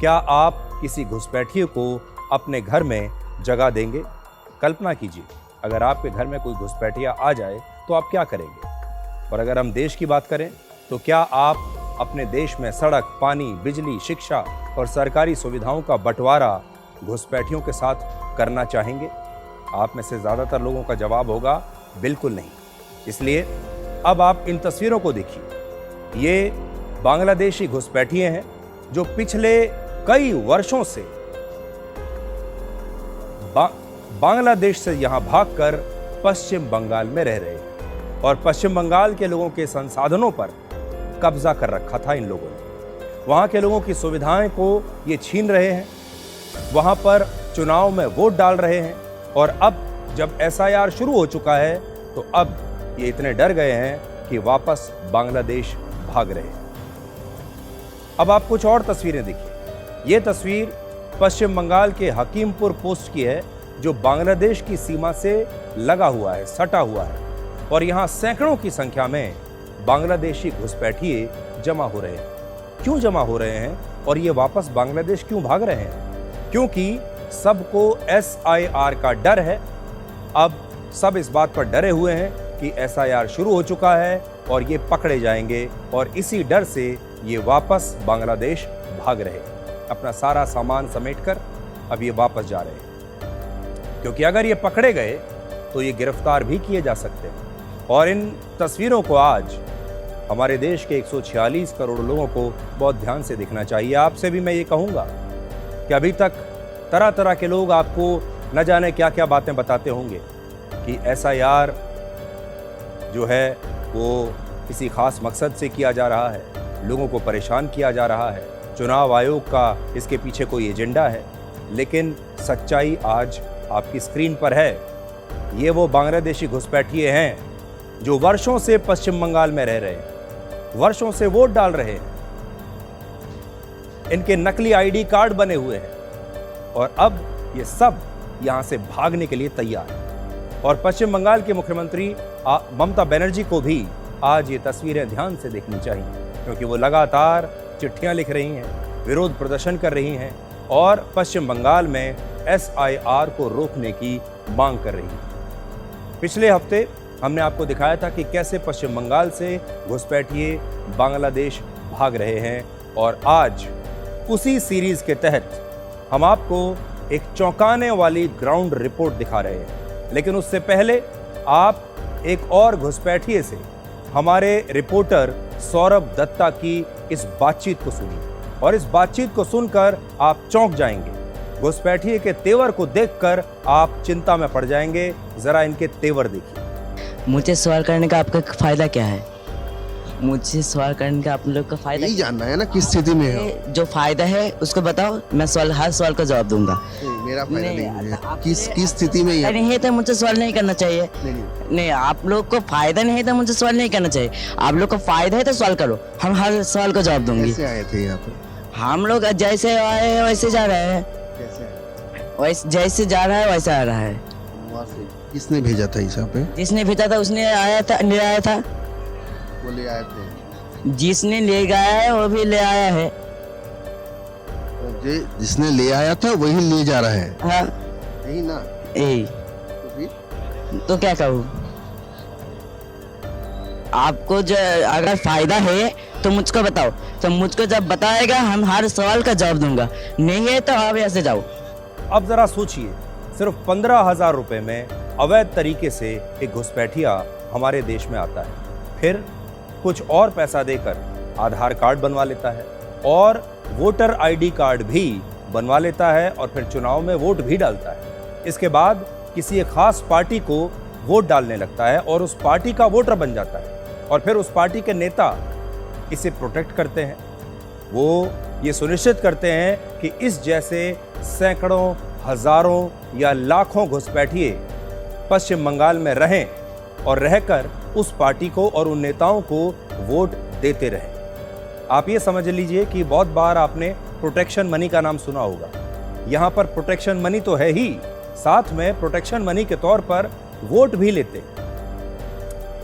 क्या आप किसी घुसपैठिए को अपने घर में जगह देंगे? कल्पना कीजिए, अगर आपके घर में कोई घुसपैठिया आ जाए तो आप क्या करेंगे? और अगर हम देश की बात करें तो क्या आप अपने देश में सड़क, पानी, बिजली, शिक्षा और सरकारी सुविधाओं का बंटवारा घुसपैठियों के साथ करना चाहेंगे? आप में से ज़्यादातर लोगों का जवाब होगा बिल्कुल नहीं। इसलिए अब आप इन तस्वीरों को देखिए। ये बांग्लादेशी घुसपैठिए हैं जो पिछले कई वर्षों से बांग्लादेश से यहां भागकर पश्चिम बंगाल में रह रहे हैं और पश्चिम बंगाल के लोगों के संसाधनों पर कब्जा कर रखा था इन लोगों ने। वहां के लोगों की सुविधाएं को ये छीन रहे हैं, वहां पर चुनाव में वोट डाल रहे हैं और अब जब एसआईआर शुरू हो चुका है तो अब ये इतने डर गए हैं कि वापस बांग्लादेश भाग रहे हैं। अब आप कुछ और तस्वीरें देखिए। ये तस्वीर पश्चिम बंगाल के हकीमपुर पोस्ट की है जो बांग्लादेश की सीमा से लगा हुआ है, सटा हुआ है और यहाँ सैकड़ों की संख्या में बांग्लादेशी घुसपैठिए जमा हो रहे हैं। क्यों जमा हो रहे हैं और ये वापस बांग्लादेश क्यों भाग रहे हैं? क्योंकि सबको एसआईआर का डर है। अब सब इस बात पर डरे हुए हैं कि एसआईआर शुरू हो चुका है और ये पकड़े जाएंगे और इसी डर से ये वापस बांग्लादेश भाग रहे हैं। अपना सारा सामान समेटकर अब ये वापस जा रहे हैं क्योंकि अगर ये पकड़े गए तो ये गिरफ्तार भी किए जा सकते हैं। और इन तस्वीरों को आज हमारे देश के 146 करोड़ लोगों को बहुत ध्यान से देखना चाहिए। आपसे भी मैं ये कहूँगा कि अभी तक तरह तरह के लोग आपको न जाने क्या क्या बातें बताते होंगे कि एसआईआर जो है वो किसी खास मकसद से किया जा रहा है, लोगों को परेशान किया जा रहा है, चुनाव आयोग का इसके पीछे कोई एजेंडा है। लेकिन सच्चाई आज आपकी स्क्रीन पर है। ये वो बांग्लादेशी घुसपैठिए हैं जो वर्षों से पश्चिम बंगाल में रह रहे हैं, वर्षों से वोट डाल रहे हैं, इनके नकली आईडी कार्ड बने हुए हैं और अब ये सब यहां से भागने के लिए तैयार है। और पश्चिम बंगाल के मुख्यमंत्री ममता बनर्जी को भी आज ये तस्वीरें ध्यान से देखनी चाहिए क्योंकि वो लगातार चिट्ठियां लिख रही हैं, विरोध प्रदर्शन कर रही हैं और पश्चिम बंगाल में एसआईआर को रोकने की मांग कर रही है। पिछले हफ्ते हमने आपको दिखाया था कि कैसे पश्चिम बंगाल से घुसपैठिए बांग्लादेश भाग रहे हैं और आज उसी सीरीज के तहत हम आपको एक चौंकाने वाली ग्राउंड रिपोर्ट दिखा रहे हैं। लेकिन उससे पहले आप एक और घुसपैठिए से हमारे रिपोर्टर सौरभ दत्ता की इस बातचीत को सुनिए और इस बातचीत को सुनकर आप चौंक जाएंगे। घुसपैठिए के तेवर को देखकर आप चिंता में पड़ जाएंगे। जरा इनके तेवर देखिए। मुझे सवाल करने का आपका फायदा क्या है? मुझे सवाल करने का आप लोग का फायदा यही जानना है ना किस स्थिति में हो। जो फायदा है उसको बताओ, मैं हर सवाल का जवाब दूंगा। मेरा फायदा नहीं है। किस स्थिति में नहीं है तो मुझे सवाल नहीं करना चाहिए। नहीं, आप लोग को फायदा नहीं है तो मुझे सवाल नहीं करना चाहिए। आप लोग को फायदा है तो सवाल करो, हम हर सवाल का जवाब दूंगी। कैसे आए थे यहाँ पे? हम लोग जैसे आए हैं वैसे जा रहे हैं। वैसे जैसे जा रहा है वैसे आ रहा है। किसने भेजा था यहाँ पे? जिसने भेजा था उसने आया था, ले आया था। वो ले आए थे। जिसने ले गया है वो भी ले आया है। जिसने ले आया था वही ले जा रहा है। हाँ यही ना? यही। तो क्या कहूँ आपको? जो अगर फायदा है तो मुझको बताओ, तो मुझको जब बताएगा हम हर सवाल का जवाब दूंगा। नहीं है तो आप यहाँ से जाओ। अब जरा सोचिए, सिर्फ 15,000 रुपए में अवैध तरीके से एक घुसपैठिया हमारे देश में आता है, फिर कुछ और पैसा देकर आधार कार्ड बनवा लेता है और वोटर आईडी कार्ड भी बनवा लेता है और फिर चुनाव में वोट भी डालता है। इसके बाद किसी एक खास पार्टी को वोट डालने लगता है और उस पार्टी का वोटर बन जाता है और फिर उस पार्टी के नेता इसे प्रोटेक्ट करते हैं। वो ये सुनिश्चित करते हैं कि इस जैसे सैकड़ों, हजारों या लाखों घुसपैठिए पश्चिम बंगाल में रहें और रहकर उस पार्टी को और उन नेताओं को वोट देते रहें। आप ये समझ लीजिए कि बहुत बार आपने प्रोटेक्शन मनी का नाम सुना होगा। यहाँ पर प्रोटेक्शन मनी तो है ही, साथ में प्रोटेक्शन मनी के तौर पर वोट भी लेते।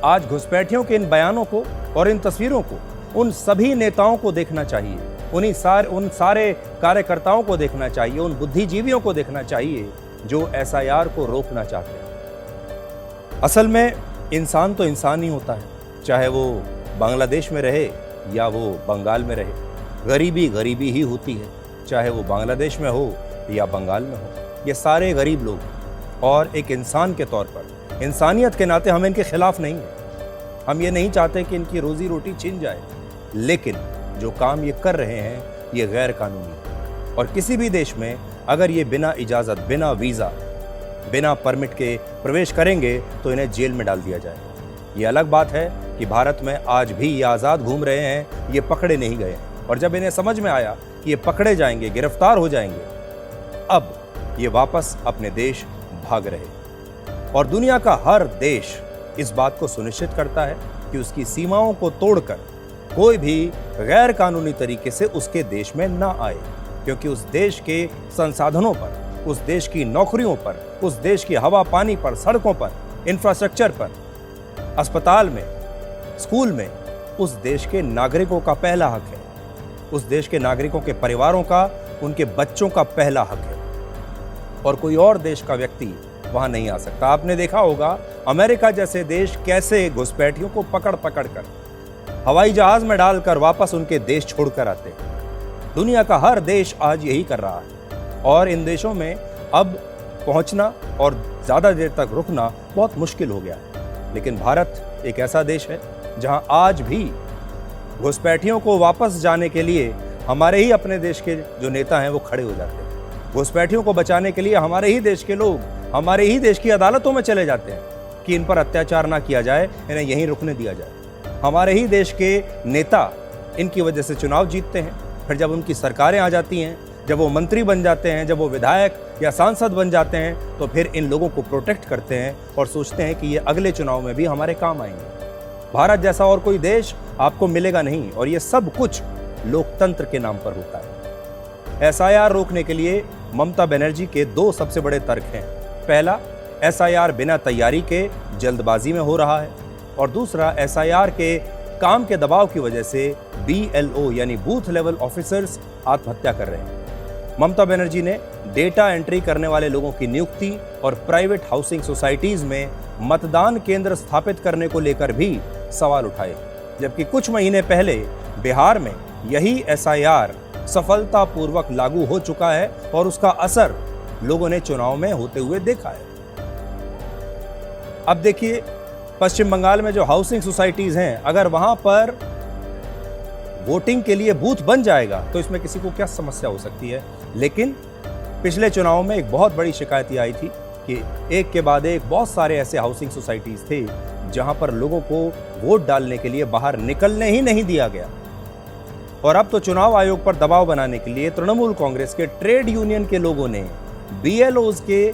आज घुसपैठियों के इन बयानों को और इन तस्वीरों को उन सभी नेताओं को देखना चाहिए उन सारे कार्यकर्ताओं को देखना चाहिए, उन बुद्धिजीवियों को देखना चाहिए जो एसआईआर को रोकना चाहते हैं। असल में इंसान तो इंसान ही होता है, चाहे वो बांग्लादेश में रहे या वो बंगाल में रहे। गरीबी गरीबी ही होती है, चाहे वो बांग्लादेश में हो या बंगाल में हो। ये सारे गरीब लोग हैं और एक इंसान के तौर पर, इंसानियत के नाते हम इनके खिलाफ नहीं हैं। हम ये नहीं चाहते कि इनकी रोजी रोटी छिन जाए, लेकिन जो काम ये कर रहे हैं ये गैर कानूनी है। और किसी भी देश में अगर ये बिना इजाज़त, बिना वीज़ा, बिना परमिट के प्रवेश करेंगे तो इन्हें जेल में डाल दिया जाएगा। ये अलग बात है कि भारत में आज भी ये आज़ाद घूम रहे हैं, ये पकड़े नहीं गए हैं। और जब इन्हें समझ में आया कि ये पकड़े जाएंगे, गिरफ्तार हो जाएंगे, अब ये वापस अपने देश भाग रहे। और दुनिया का हर देश इस बात को सुनिश्चित करता है कि उसकी सीमाओं को तोड़कर कोई भी गैर कानूनी तरीके से उसके देश में ना आए, क्योंकि उस देश के संसाधनों पर, उस देश की नौकरियों पर, उस देश की हवा पानी पर, सड़कों पर, इंफ्रास्ट्रक्चर पर, अस्पताल में, स्कूल में उस देश के नागरिकों का पहला हक है। उस देश के नागरिकों के परिवारों का, उनके बच्चों का पहला हक है और कोई और देश का व्यक्ति वहां नहीं आ सकता। आपने देखा होगा अमेरिका जैसे देश कैसे घुसपैठियों को पकड़ पकड़ कर हवाई जहाज में डालकर वापस उनके देश छोड़कर आते हैं। दुनिया का हर देश आज यही कर रहा है और इन देशों में अब पहुंचना और ज्यादा देर तक रुकना बहुत मुश्किल हो गया है। लेकिन भारत एक ऐसा देश है जहां आज भी घुसपैठियों को वापस जाने के लिए हमारे ही अपने देश के जो नेता हैं वो खड़े हो जाते हैं। घुसपैठियों को बचाने के लिए हमारे ही देश के लोग हमारे ही देश की अदालतों में चले जाते हैं कि इन पर अत्याचार ना किया जाए, इन्हें यहीं रुकने दिया जाए। हमारे ही देश के नेता इनकी वजह से चुनाव जीतते हैं, फिर जब उनकी सरकारें आ जाती हैं, जब वो मंत्री बन जाते हैं, जब वो विधायक या सांसद बन जाते हैं, तो फिर इन लोगों को प्रोटेक्ट करते हैं और सोचते हैं कि ये अगले चुनाव में भी हमारे काम आएंगे। भारत जैसा और कोई देश आपको मिलेगा नहीं और ये सब कुछ लोकतंत्र के नाम पर होता है। एसआईआर रोकने के लिए ममता बनर्जी के दो सबसे बड़े तर्क हैं। पहला, एसआईआर बिना तैयारी के जल्दबाजी में हो रहा है और दूसरा, एसआईआर के काम के दबाव की वजह से बीएलओ यानी बूथ लेवल ऑफिसर्स आत्महत्या कर रहे हैं। ममता बनर्जी ने डेटा एंट्री करने वाले लोगों की नियुक्ति और प्राइवेट हाउसिंग सोसाइटीज में मतदान केंद्र स्थापित करने को लेकर भी सवाल उठाए, जबकि कुछ महीने पहले बिहार में यही एसआईआर सफलतापूर्वक लागू हो चुका है और उसका असर लोगों ने चुनाव में होते हुए देखा है। अब देखिए, पश्चिम बंगाल में जो हाउसिंग सोसाइटीज हैं, अगर वहां पर वोटिंग के लिए बूथ बन जाएगा तो इसमें किसी को क्या समस्या हो सकती है। लेकिन पिछले चुनाव में एक बहुत बड़ी शिकायत ये आई थी कि एक के बाद एक बहुत सारे ऐसे हाउसिंग सोसाइटीज थे जहां पर लोगों को वोट डालने के लिए बाहर निकलने ही नहीं दिया गया। और अब तो चुनाव आयोग पर दबाव बनाने के लिए तृणमूल कांग्रेस के ट्रेड यूनियन के लोगों ने बीएलओज के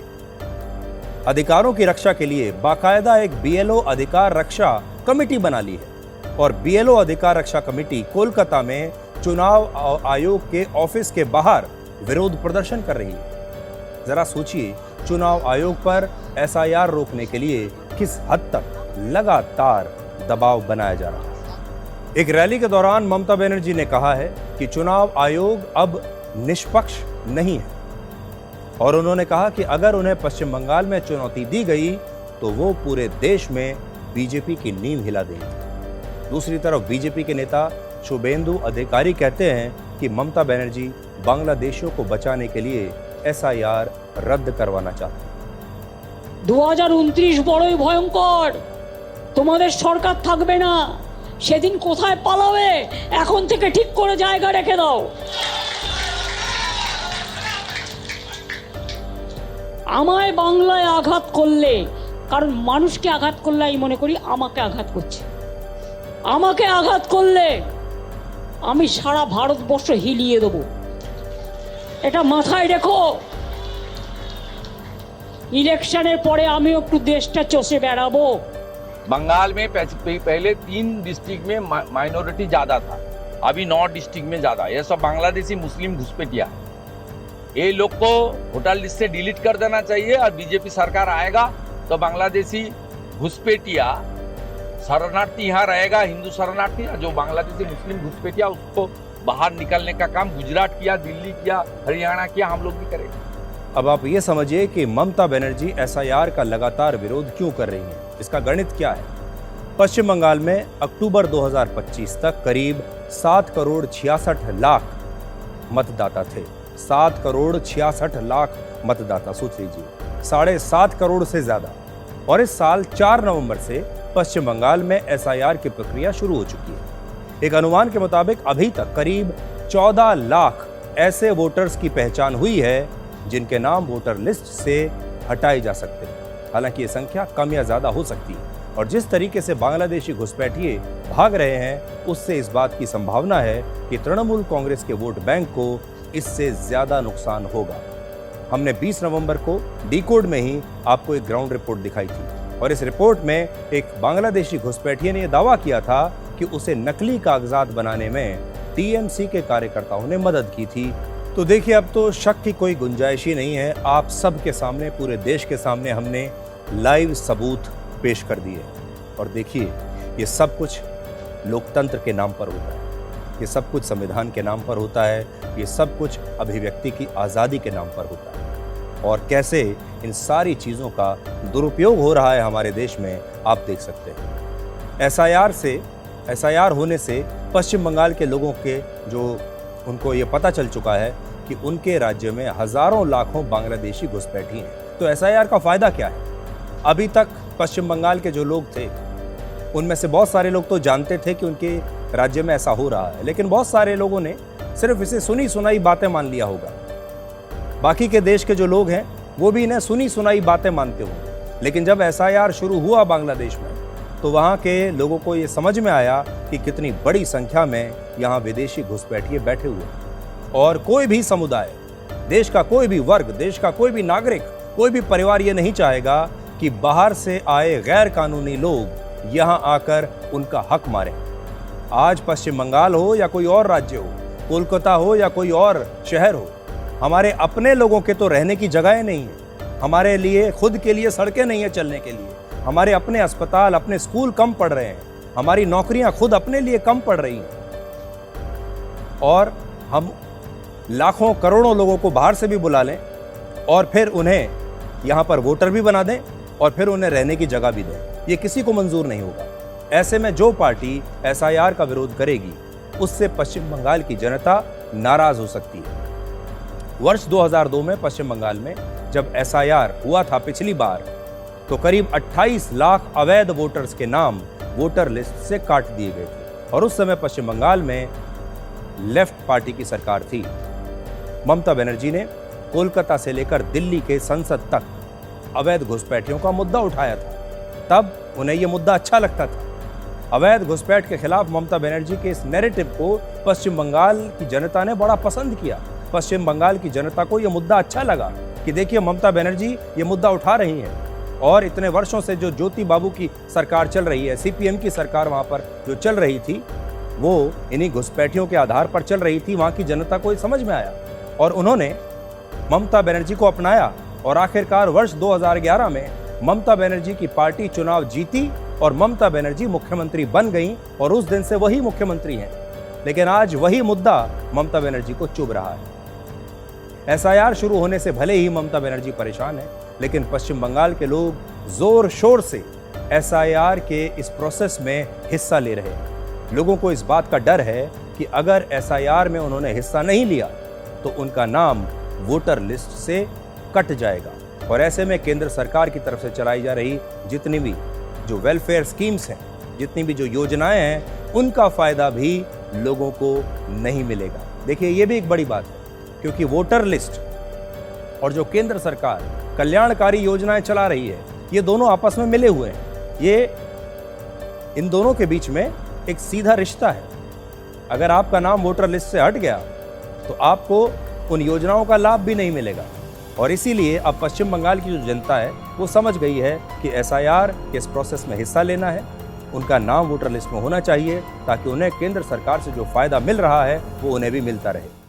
अधिकारों की रक्षा के लिए बाकायदा एक बीएलओ अधिकार रक्षा कमेटी बना ली है और बीएलओ अधिकार रक्षा कमेटी कोलकाता में चुनाव आयोग के ऑफिस के बाहर विरोध प्रदर्शन कर रही है। जरा सोचिए, चुनाव आयोग पर एसआईआर रोकने के लिए किस हद तक लगातार दबाव बनाया जा रहा है। एक रैली के दौरान ममता बनर्जी ने कहा है कि चुनाव आयोग अब निष्पक्ष नहीं है और उन्होंने कहा कि अगर उन्हें पश्चिम बंगाल में चुनौती दी गई तो वो पूरे देश में बीजेपी की नींव हिला देंगे। दूसरी तरफ बीजेपी के नेता शुभेंदु अधिकारी कहते हैं कि ममता बनर्जी बांग्लादेशियों को बचाने के लिए एसआईआर रद्द करवाना चाहते हैं। 2029 বড়ই ভয়ঙ্কর, তোমাদের সরকার থাকবে না, সেদিন কোথায় পালাবে এখন থেকে ঠিক করে জায়গা রেখে দাও। আমায় বাংলায় আঘাত করলে, কারণ মানুষকে আঘাত করলে আমি মনে করি আমাকে আঘাত করছে, আমাকে আঘাত করলে আমি সারা ভারতবর্ষ হিলিয়ে দেব, এটা মাথায় রেখো। ইলেকশনের পরে আমি একটু দেশটা চষে বেড়াবো। बंगाल में पहले 3 डिस्ट्रिक्ट में माइनॉरिटी ज्यादा था, अभी 9 डिस्ट्रिक्ट में ज्यादा। ये सब बांग्लादेशी मुस्लिम घुसपैठिया है। ये लोग को वोटर लिस्ट से डिलीट कर देना चाहिए और बीजेपी सरकार आएगा तो बांग्लादेशी घुसपैठिया शरणार्थी यहाँ रहेगा, हिंदू शरणार्थी जो बांग्लादेशी मुस्लिम घुसपैठिया उसको बाहर निकलने का काम गुजरात किया, दिल्ली किया, हरियाणा किया, हम लोग भी करेंगे। अब आप ये समझिए कि ममता बनर्जी एसआईआर का लगातार विरोध क्यों कर रही हैं। इसका गणित क्या है। पश्चिम बंगाल में अक्टूबर 2025 तक करीब 7 करोड़ 66 लाख मतदाता थे। 7 करोड़ 66 लाख मतदाता, सोच लीजिए, 7.5 करोड़ से ज्यादा। और इस साल 4 नवंबर से पश्चिम बंगाल में एसआईआर की प्रक्रिया शुरू हो चुकी है। एक अनुमान के मुताबिक अभी तक करीब 14 लाख ऐसे वोटर्स की पहचान हुई है जिनके नाम वोटर लिस्ट से हटाए जा सकते हैं। हालांकि ये संख्या कम या ज्यादा हो सकती है। और जिस तरीके से बांग्लादेशी घुसपैठिए भाग रहे हैं, उससे इस बात की संभावना है कि तृणमूल कांग्रेस के वोट बैंक को इससे ज्यादा नुकसान होगा। हमने 20 नवंबर को डिकोड में ही आपको एक ग्राउंड रिपोर्ट दिखाई थी और इस रिपोर्ट में एक बांग्लादेशी घुसपैठिए ने यह दावा किया था कि उसे नकली कागजात बनाने में टीएमसी के कार्यकर्ताओं ने मदद की थी। तो देखिए, अब तो शक की कोई गुंजाइश ही नहीं है। आप सबके सामने, पूरे देश के सामने हमने लाइव सबूत पेश कर दिए। और देखिए, ये सब कुछ लोकतंत्र के नाम पर होता है, ये सब कुछ संविधान के नाम पर होता है, ये सब कुछ अभिव्यक्ति की आज़ादी के नाम पर होता है। और कैसे इन सारी चीज़ों का दुरुपयोग हो रहा है हमारे देश में, आप देख सकते हैं। एसआईआर होने से पश्चिम बंगाल के लोगों के जो उनको ये पता चल चुका है कि उनके राज्य में हजारों लाखों बांग्लादेशी घुसपैठी हैं। तो एसआईआर का फायदा क्या है? अभी तक पश्चिम बंगाल के जो लोग थे, उनमें से बहुत सारे लोग तो जानते थे कि उनके राज्य में ऐसा हो रहा है, लेकिन बहुत सारे लोगों ने सिर्फ इसे सुनी सुनाई बातें मान लिया होगा। बाकी के देश के जो लोग हैं, वो भी इन्हें सुनी सुनाई बातें मानते होंगे। लेकिन जब एसआईआर शुरू हुआ बांग्लादेश में, तो वहाँ के लोगों को ये समझ में आया कि कितनी बड़ी संख्या में यहाँ विदेशी घुसपैठिए बैठे हुए हैं। और कोई भी समुदाय, देश का कोई भी वर्ग, देश का कोई भी नागरिक, कोई भी परिवार ये नहीं चाहेगा कि बाहर से आए गैर कानूनी लोग यहाँ आकर उनका हक मारें। आज पश्चिम बंगाल हो या कोई और राज्य हो, कोलकाता हो या कोई और शहर हो, हमारे अपने लोगों के तो रहने की जगहें नहीं है। हमारे लिए खुद के लिए सड़कें नहीं है चलने के लिए। हमारे अपने अस्पताल, अपने स्कूल कम पड़ रहे हैं। हमारी नौकरियां खुद अपने लिए कम पड़ रही हैं। और हम लाखों करोड़ों लोगों को बाहर से भी बुला लें और फिर उन्हें यहाँ पर वोटर भी बना दें और फिर उन्हें रहने की जगह भी दें, ये किसी को मंजूर नहीं होगा। ऐसे में जो पार्टी एसआईआर का विरोध करेगी, उससे पश्चिम बंगाल की जनता नाराज हो सकती है। वर्ष 2002 में पश्चिम बंगाल में जब एसआईआर हुआ था पिछली बार, तो करीब 28 लाख अवैध वोटर्स के नाम वोटर लिस्ट से काट दिए गए थे। और उस समय पश्चिम बंगाल में लेफ्ट पार्टी की सरकार थी। ममता बनर्जी ने कोलकाता से लेकर दिल्ली के संसद तक अवैध घुसपैठियों का मुद्दा उठाया था। तब उन्हें यह मुद्दा अच्छा लगता था। अवैध घुसपैठ के खिलाफ ममता बनर्जी के इस नैरेटिव को पश्चिम बंगाल की जनता ने बड़ा पसंद किया। पश्चिम बंगाल की जनता को यह मुद्दा अच्छा लगा कि देखिए, ममता बनर्जी ये मुद्दा उठा रही हैं। और इतने वर्षों से जो ज्योति बाबू की सरकार चल रही है, सीपीएम की सरकार वहाँ पर जो चल रही थी, वो इन्हीं घुसपैठियों के आधार पर चल रही थी। वहाँ की जनता को समझ में आया और उन्होंने ममता बनर्जी को अपनाया। और आखिरकार वर्ष 2011 में ममता बनर्जी की पार्टी चुनाव जीती और ममता बनर्जी मुख्यमंत्री बन गई और उस दिन से वही मुख्यमंत्री हैं। लेकिन आज वही मुद्दा ममता बनर्जी को चुभ रहा है। एसआईआर शुरू होने से भले ही ममता बनर्जी परेशान है, लेकिन पश्चिम बंगाल के लोग जोर शोर से एसआईआर के इस प्रोसेस में हिस्सा ले रहे हैं। लोगों को इस बात का डर है कि अगर एसआईआर में उन्होंने हिस्सा नहीं लिया तो उनका नाम वोटर लिस्ट से कट जाएगा। और ऐसे में केंद्र सरकार की तरफ से चलाई जा रही जितनी भी जो वेलफेयर स्कीम्स हैं, जितनी भी जो योजनाएं हैं, उनका फायदा भी लोगों को नहीं मिलेगा। देखिए, ये भी एक बड़ी बात है, क्योंकि वोटर लिस्ट और जो केंद्र सरकार कल्याणकारी योजनाएं चला रही है, ये दोनों आपस में मिले हुए हैं। ये इन दोनों के बीच में एक सीधा रिश्ता है। अगर आपका नाम वोटर लिस्ट से हट गया तो आपको उन योजनाओं का लाभ भी नहीं मिलेगा। और इसीलिए अब पश्चिम बंगाल की जो जनता है, वो समझ गई है कि एसआईआर के इस प्रोसेस में हिस्सा लेना है, उनका नाम वोटर लिस्ट में होना चाहिए, ताकि उन्हें केंद्र सरकार से जो फायदा मिल रहा है वो उन्हें भी मिलता रहे।